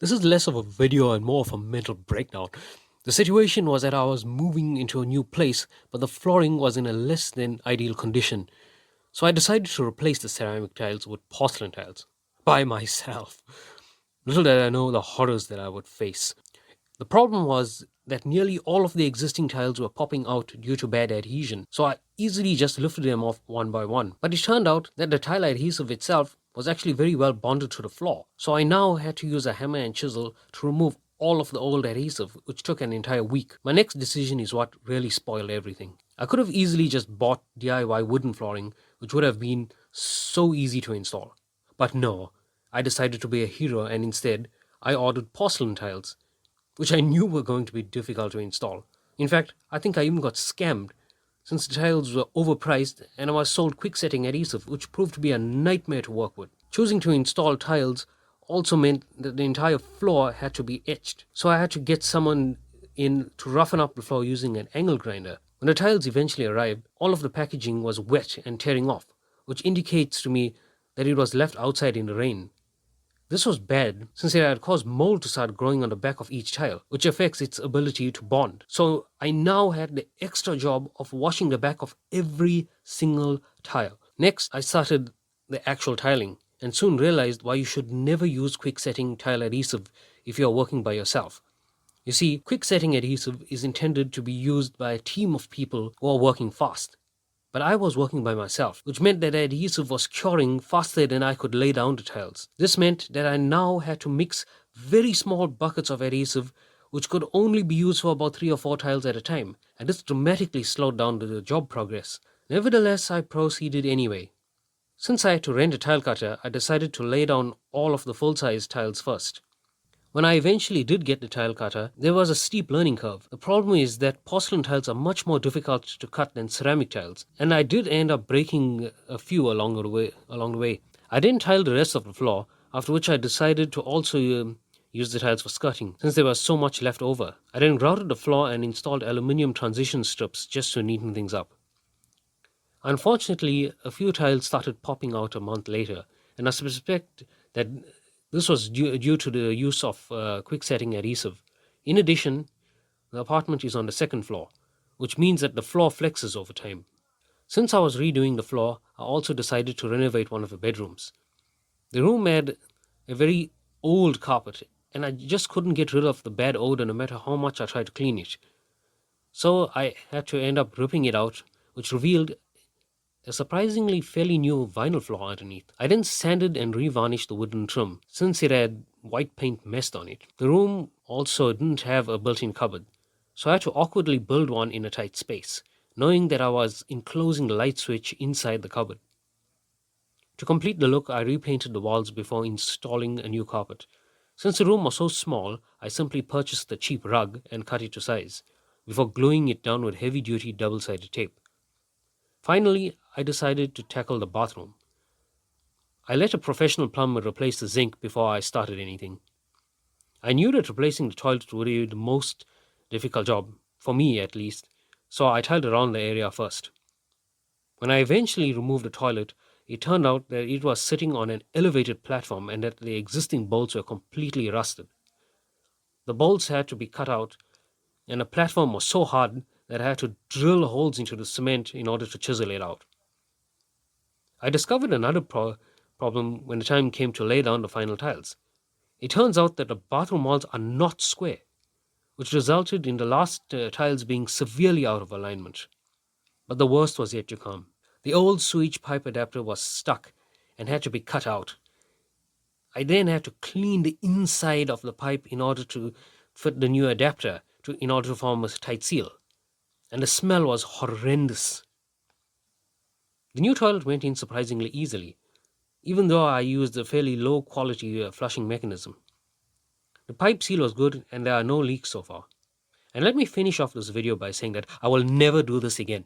This is less of a video and more of a mental breakdown. The situation was that I was moving into a new place, but the flooring was in a less than ideal condition. So I decided to replace the ceramic tiles with porcelain tiles by myself. Little did I know the horrors that I would face. The problem was that nearly all of the existing tiles were popping out due to bad adhesion, so I easily just lifted them off one by one. But it turned out that the tile adhesive itself was actually very well bonded to the floor, so I now had to use a hammer and chisel to remove all of the old adhesive, which took an entire week. My next decision is what really spoiled everything. I could have easily just bought DIY wooden flooring, which would have been so easy to install. But no, I decided to be a hero and instead I ordered porcelain tiles, which I knew were going to be difficult to install. In fact, I think I even got scammed, since the tiles were overpriced and I was sold quick setting adhesive, which proved to be a nightmare to work with. Choosing to install tiles also meant that the entire floor had to be etched, so I had to get someone in to roughen up the floor using an angle grinder. When the tiles eventually arrived, all of the packaging was wet and tearing off, which indicates to me that it was left outside in the rain. This was bad since it had caused mold to start growing on the back of each tile, which affects its ability to bond. So I now had the extra job of washing the back of every single tile. Next, I started the actual tiling and soon realized why you should never use quick setting tile adhesive if you are working by yourself. You see, quick setting adhesive is intended to be used by a team of people who are working fast. But I was working by myself, which meant that the adhesive was curing faster than I could lay down the tiles. This meant that I now had to mix very small buckets of adhesive, which could only be used for about 3 or 4 tiles at a time, and this dramatically slowed down the job progress. Nevertheless, I proceeded anyway. Since I had to rent a tile cutter, I decided to lay down all of the full-size tiles first. When I eventually did get the tile cutter, there was a steep learning curve. The problem is that porcelain tiles are much more difficult to cut than ceramic tiles, and I did end up breaking a few along the way. I then tiled the rest of the floor, after which I decided to also use the tiles for skirting, since there was so much left over. I then grouted the floor and installed aluminium transition strips just to neaten things up. Unfortunately, a few tiles started popping out a month later, and I suspect that this was due to the use of quick setting adhesive. In addition, the apartment is on the second floor, which means that the floor flexes over time. Since I was redoing the floor, I also decided to renovate one of the bedrooms. The room had a very old carpet, and I just couldn't get rid of the bad odor no matter how much I tried to clean it. So I had to end up ripping it out, which revealed a surprisingly fairly new vinyl floor underneath. I then sanded and revarnished the wooden trim, since it had white paint messed on it. The room also didn't have a built-in cupboard, so I had to awkwardly build one in a tight space, knowing that I was enclosing the light switch inside the cupboard. To complete the look, I repainted the walls before installing a new carpet. Since the room was so small, I simply purchased a cheap rug and cut it to size, before gluing it down with heavy-duty double-sided tape. Finally, I decided to tackle the bathroom. I let a professional plumber replace the zinc before I started anything. I knew that replacing the toilet would be the most difficult job, for me at least, so I tiled around the area first. When I eventually removed the toilet, it turned out that it was sitting on an elevated platform and that the existing bolts were completely rusted. The bolts had to be cut out, and the platform was so hard that I had to drill holes into the cement in order to chisel it out. I discovered another problem when the time came to lay down the final tiles. It turns out that the bathroom walls are not square, which resulted in the last tiles being severely out of alignment. But the worst was yet to come. The old sewage pipe adapter was stuck and had to be cut out. I then had to clean the inside of the pipe in order to fit the new adapter in order to form a tight seal. And the smell was horrendous. The new toilet went in surprisingly easily, even though I used a fairly low quality flushing mechanism. The pipe seal was good and there are no leaks so far. And let me finish off this video by saying that I will never do this again.